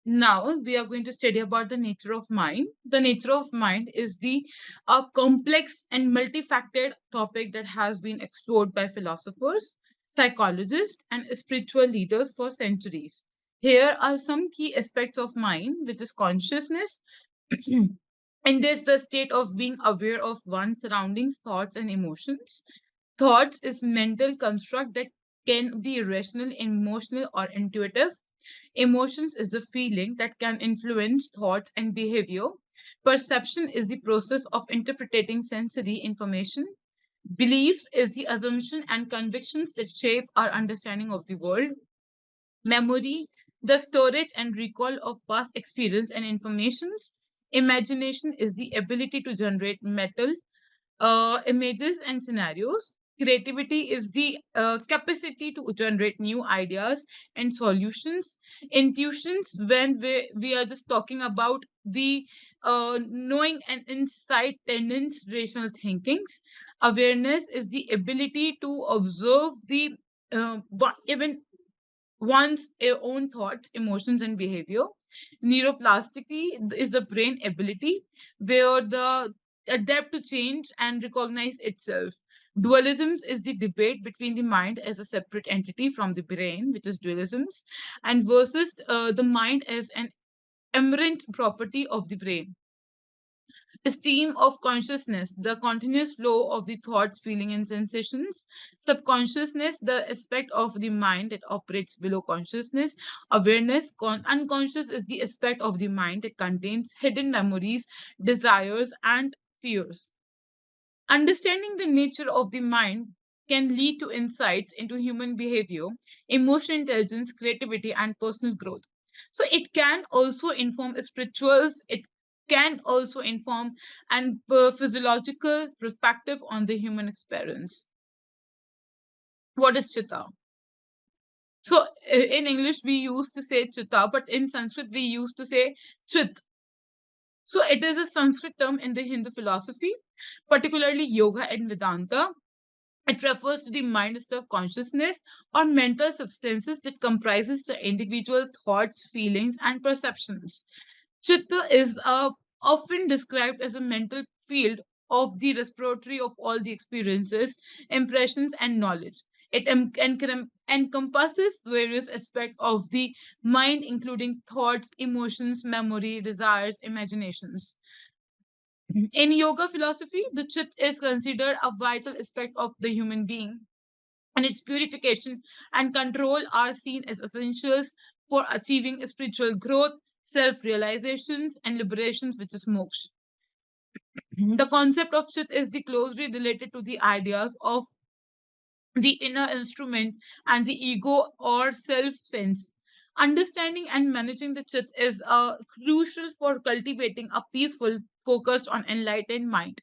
Now we are going to study about the nature of mind. The nature of mind is the complex and multifaceted topic that has been explored by philosophers, psychologists, and spiritual leaders for centuries. Here are some key aspects of mind, which is consciousness. And this the state of being aware of one's surroundings, thoughts, and emotions. Thoughts is mental construct that can be rational, emotional, or intuitive. Emotions is the feeling that can influence thoughts and behavior. Perception is the process of interpreting sensory information. Beliefs is the assumption and convictions that shape our understanding of the world. Memory, the storage and recall of past experience and informations. Imagination is the ability to generate mental images and scenarios. Creativity is the capacity to generate new ideas and solutions. Intuitions, when we are just talking about the knowing and insight tenants, rational thinkings. Awareness is the ability to observe the even one's own thoughts, emotions, and behavior. Neuroplasticity is the brain ability where the adapt to change and recognize itself. Dualisms is the debate between the mind as a separate entity from the brain, which is dualisms, and versus the mind as an emergent property of the brain. Stream of consciousness, the continuous flow of the thoughts, feeling, and sensations. Subconsciousness, the aspect of the mind that operates below consciousness. Awareness, unconscious is the aspect of the mind that contains hidden memories, desires, and fears. Understanding the nature of the mind can lead to insights into human behavior, emotional intelligence, creativity, and personal growth. So it can also inform spirituals, it can also inform and physiological perspective on the human experience. What is chitta? So in English we used to say chitta, but in Sanskrit we used to say chit. So it is a Sanskrit term in the Hindu philosophy, particularly yoga and Vedanta. It refers to the mind state of consciousness or mental substances that comprises the individual thoughts, feelings, and perceptions. Chitta is often described as a mental field of the respiratory of all the experiences, impressions, and knowledge. It encompasses various aspects of the mind, including thoughts, emotions, memory, desires, imaginations. In yoga philosophy, the chit is considered a vital aspect of the human being, and its purification and control are seen as essentials for achieving spiritual growth, self realizations, and liberations, which is moksha. The concept of chit is the closely related to the ideas of the inner instrument and the ego or self sense. Understanding and managing the chit is crucial for cultivating a peaceful, focused on enlightened mind.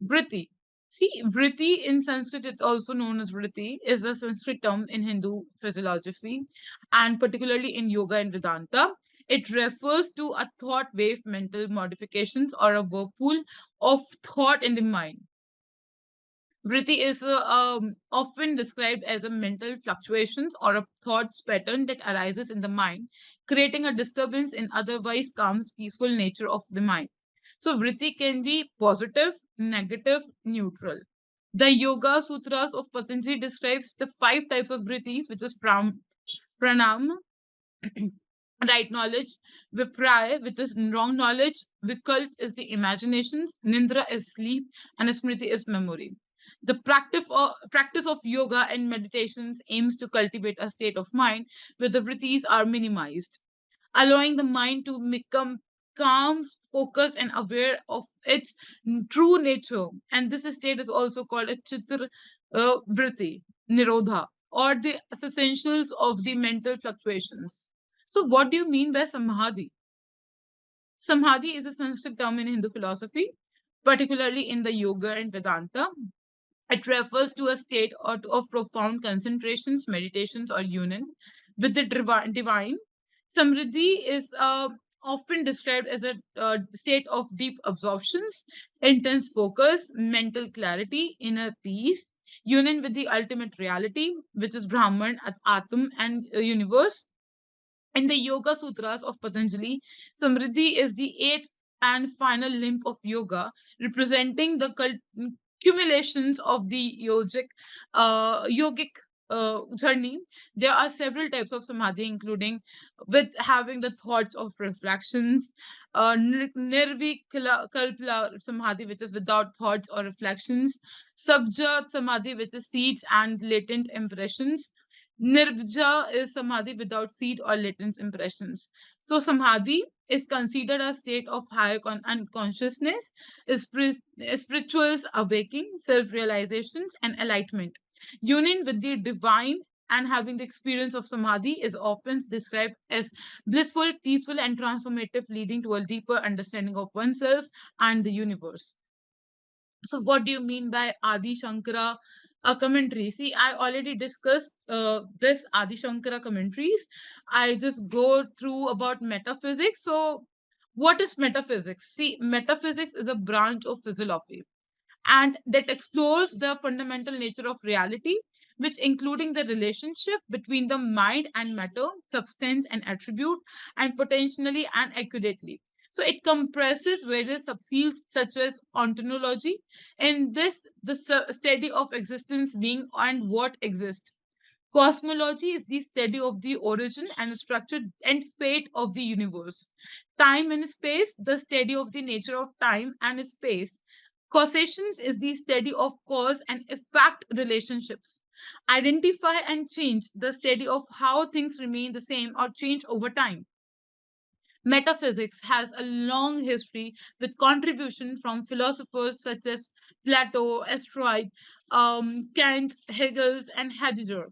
Vritti. See, vritti in Sanskrit, it's also known as vritti, is a Sanskrit term in Hindu physiology and particularly in yoga and Vedanta. It refers to a thought wave, mental modifications, or a whirlpool of thought in the mind. Vritti is often described as a mental fluctuations or a thoughts pattern that arises in the mind, creating a disturbance in otherwise calm, peaceful nature of the mind. So vritti can be positive, negative, neutral. The Yoga Sutras of Patanjali describes the five types of vrittis, which is pranam, right knowledge, vipraya, which is wrong knowledge, vikalp is the imaginations, nindra is sleep, and smriti is memory. The practice of yoga and meditations aims to cultivate a state of mind where the vrittis are minimized, allowing the mind to become calm, focused, and aware of its true nature. And this state is also called a chitra vritti, nirodha, or the essentials of the mental fluctuations. So, what do you mean by samadhi? Samadhi is a Sanskrit term in Hindu philosophy, particularly in the yoga and Vedanta. It refers to a state of profound concentrations, meditations, or union with the divine. Samriddhi is often described as a state of deep absorptions, intense focus, mental clarity, inner peace, union with the ultimate reality, which is Brahman, Atman, and universe. In the Yoga Sutras of Patanjali, Samriddhi is the eighth and final limb of yoga, representing the cumulations of the yogic journey. There are several types of samadhi, including with having the thoughts of reflections, nirvikalpa samadhi, which is without thoughts or reflections, sabja samadhi, which is seeds and latent impressions. Nirbja is samadhi without seed or latent impressions. So samadhi is considered a state of higher unconsciousness, spiritual awakening, self-realizations, and enlightenment. Union with the divine and having the experience of samadhi is often described as blissful, peaceful, and transformative, leading to a deeper understanding of oneself and the universe. So, what do you mean by Adi Shankara commentary? See, I already discussed this Adi Shankara commentaries. I just go through about metaphysics. So, what is metaphysics? See, metaphysics is a branch of philosophy and that explores the fundamental nature of reality, which including the relationship between the mind and matter, substance and attribute, and potentially and accurately. So it compresses various subfields such as ontology, in this the study of existence, being, and what exists. Cosmology is the study of the origin and structure and fate of the universe. Time and space, the study of the nature of time and space. Causations is the study of cause and effect relationships. Identify and change, the study of how things remain the same or change over time. Metaphysics has a long history with contribution from philosophers such as Plato, Aristotle, Kant, Hegel, and Heidegger.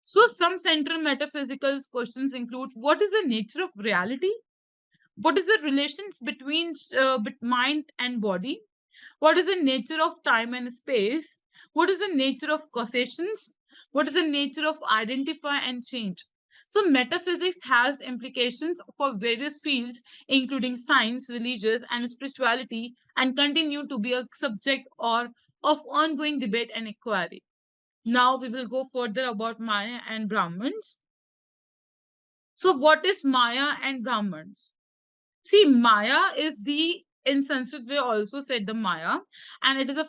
So, some central metaphysical questions include: what is the nature of reality? What is the relations between mind and body? What is the nature of time and space? What is the nature of causations? What is the nature of identify and change? So, metaphysics has implications for various fields, including science, religious, and spirituality, and continue to be a subject or of ongoing debate and inquiry. Now, we will go further about Maya and Brahmins. So, what is Maya and Brahmins? See, Maya is the, in Sanskrit, we also said the Maya, and it is a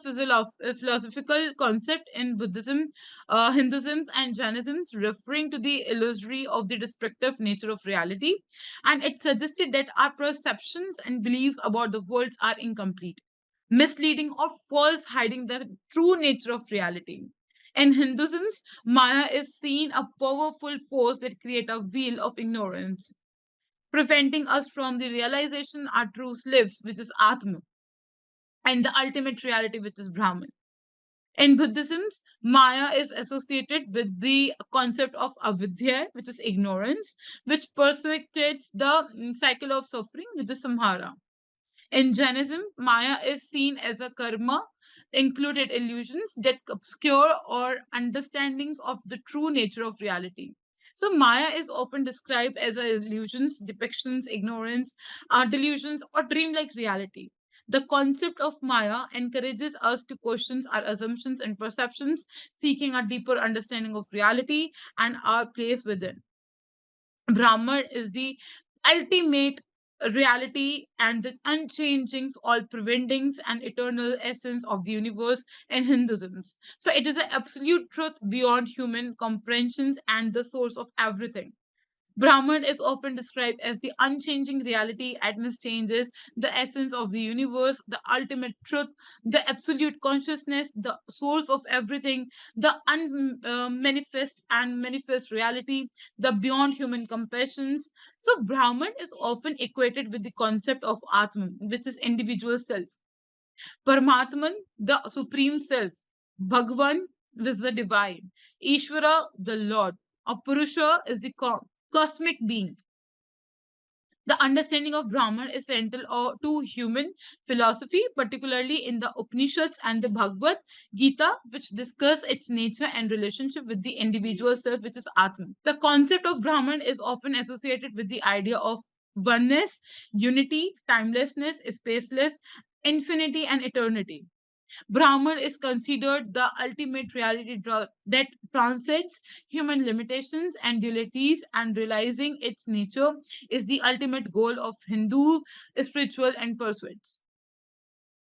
a philosophical concept in Buddhism, Hinduism, and Jainism, referring to the illusory of the destructive nature of reality. And it suggested that our perceptions and beliefs about the world are incomplete, misleading, or false, hiding the true nature of reality. In Hinduism, Maya is seen a powerful force that creates a wheel of ignorance, preventing us from the realization our true lives, which is Atma, and the ultimate reality, which is Brahman. In Buddhism, Maya is associated with the concept of avidya, which is ignorance, which perpetuates the cycle of suffering, which is samhara. In Jainism, Maya is seen as a karma, included illusions that obscure or understandings of the true nature of reality. So Maya is often described as a illusions, depictions, ignorance, delusions, or dreamlike reality. The concept of Maya encourages us to question our assumptions and perceptions, seeking a deeper understanding of reality and our place within. Brahman is the ultimate reality and the unchanging, all prevailing, and eternal essence of the universe in Hinduism. So it is an absolute truth beyond human comprehensions and the source of everything. Brahman is often described as the unchanging reality, amidst changes, the essence of the universe, the ultimate truth, the absolute consciousness, the source of everything, the unmanifest and manifest reality, the beyond human compassions. So, Brahman is often equated with the concept of Atman, which is individual self. Paramatman, the supreme self. Bhagwan is the divine. Ishvara, the Lord. Apurusha is the cosmic being. The understanding of Brahman is central to human philosophy, particularly in the Upanishads and the Bhagavad Gita, which discuss its nature and relationship with the individual self, which is Atman. The concept of Brahman is often associated with the idea of oneness, unity, timelessness, spaceless, infinity, and eternity. Brahman is considered the ultimate reality that transcends human limitations and dualities, and realizing its nature is the ultimate goal of Hindu spiritual and pursuits.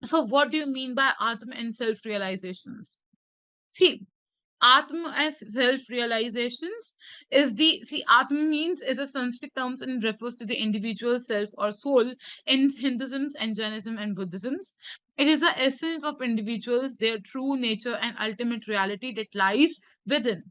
So, what do you mean by Atma and self realizations? See, Atma as self-realizations is the see Atma means is a Sanskrit term and refers to the individual self or soul in Hinduism and Jainism and Buddhism. It is the essence of individuals, their true nature and ultimate reality that lies within.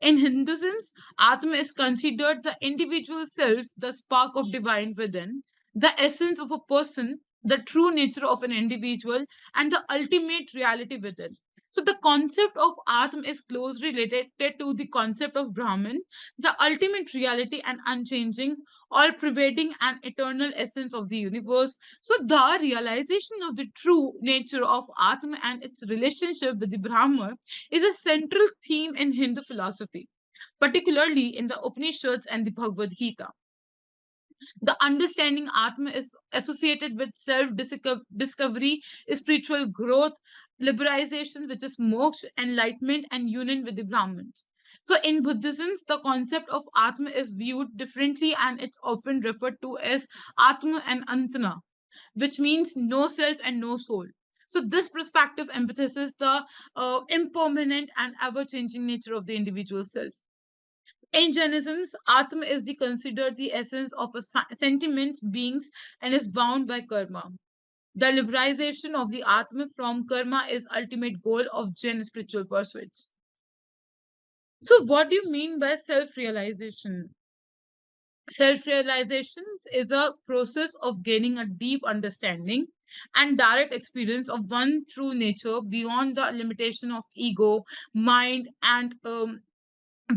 In Hinduism, Atma is considered the individual self, the spark of divine within, the essence of a person, the true nature of an individual, and the ultimate reality within. So the concept of Atma is closely related to the concept of Brahman, the ultimate reality and unchanging, all pervading and eternal essence of the universe. So the realization of the true nature of Atma and its relationship with the Brahman is a central theme in Hindu philosophy, particularly in the Upanishads and the Bhagavad Gita. The understanding Atma is associated with self discovery, spiritual growth, liberalization, which is moksha, enlightenment, and union with the Brahmins. So, in Buddhism, the concept of Atma is viewed differently and it's often referred to as Atma and Antana, which means no self and no soul. So, this perspective emphasizes the impermanent and ever changing nature of the individual self. In Jainism, Atma is considered the essence of a sentiment beings and is bound by karma. The liberalization of the Atma from karma is ultimate goal of Jain spiritual pursuits. So, what do you mean by self-realization? Self-realization is a process of gaining a deep understanding and direct experience of one true nature beyond the limitation of ego, mind, and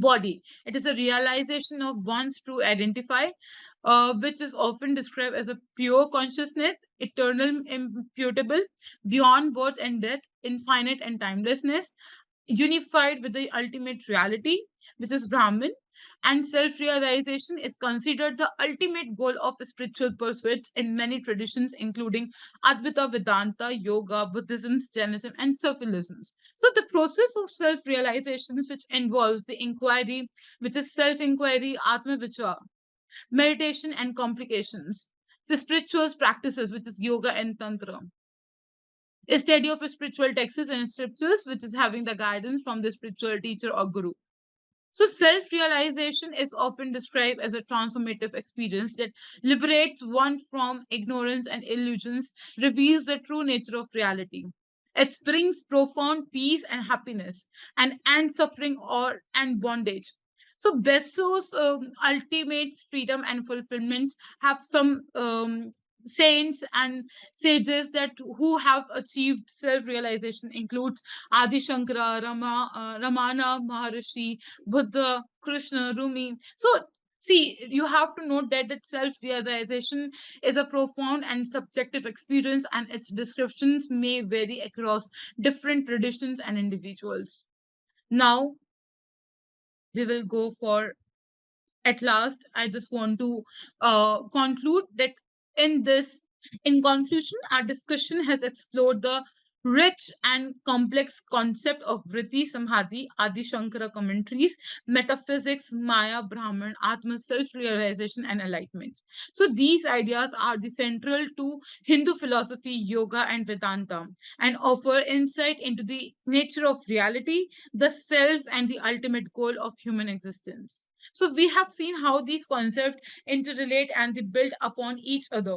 body. It is a realization of one's true identify, which is often described as a pure consciousness, eternal, imputable, beyond birth and death, infinite and timelessness, unified with the ultimate reality, which is Brahman. And self realization is considered the ultimate goal of spiritual pursuits in many traditions, including Advaita Vedanta, Yoga, Buddhism, Jainism, and Sufism. So, the process of self realization, which involves the inquiry, which is self inquiry, Atma Vichar, meditation, and complications, the spiritual practices, which is yoga and tantra, a study of spiritual texts and scriptures, which is having the guidance from the spiritual teacher or guru. So, self realization is often described as a transformative experience that liberates one from ignorance and illusions, reveals the true nature of reality. It brings profound peace and happiness and ends suffering or and bondage. So, Besso's ultimate freedom and fulfillment have some saints and sages that who have achieved self-realization includes Adi Shankara, Ramana Maharishi, Buddha, Krishna, Rumi. So, see, you have to note that self realization is a profound and subjective experience, and its descriptions may vary across different traditions and individuals. Now, we will go for at last, I just want to conclude that in this, in conclusion, our discussion has explored the rich and complex concept of Vritti Samadhi, Adi Shankara commentaries, metaphysics, Maya, Brahman, Atma, self-realization, and enlightenment. So these ideas are the central to Hindu philosophy, yoga, and Vedanta, and offer insight into the nature of reality, the self, and the ultimate goal of human existence. So we have seen how these concepts interrelate and they build upon each other.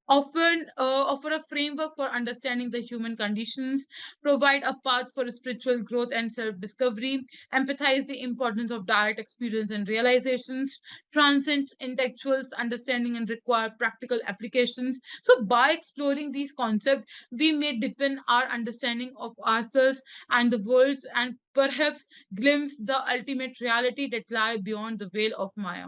Often offer a framework for understanding the human conditions, provide a path for spiritual growth and self-discovery, empathize the importance of direct experience and realizations, transcend intellectual understanding and require practical applications. So by exploring these concepts, we may deepen our understanding of ourselves and the world and perhaps glimpse the ultimate reality that lie beyond the veil of Maya.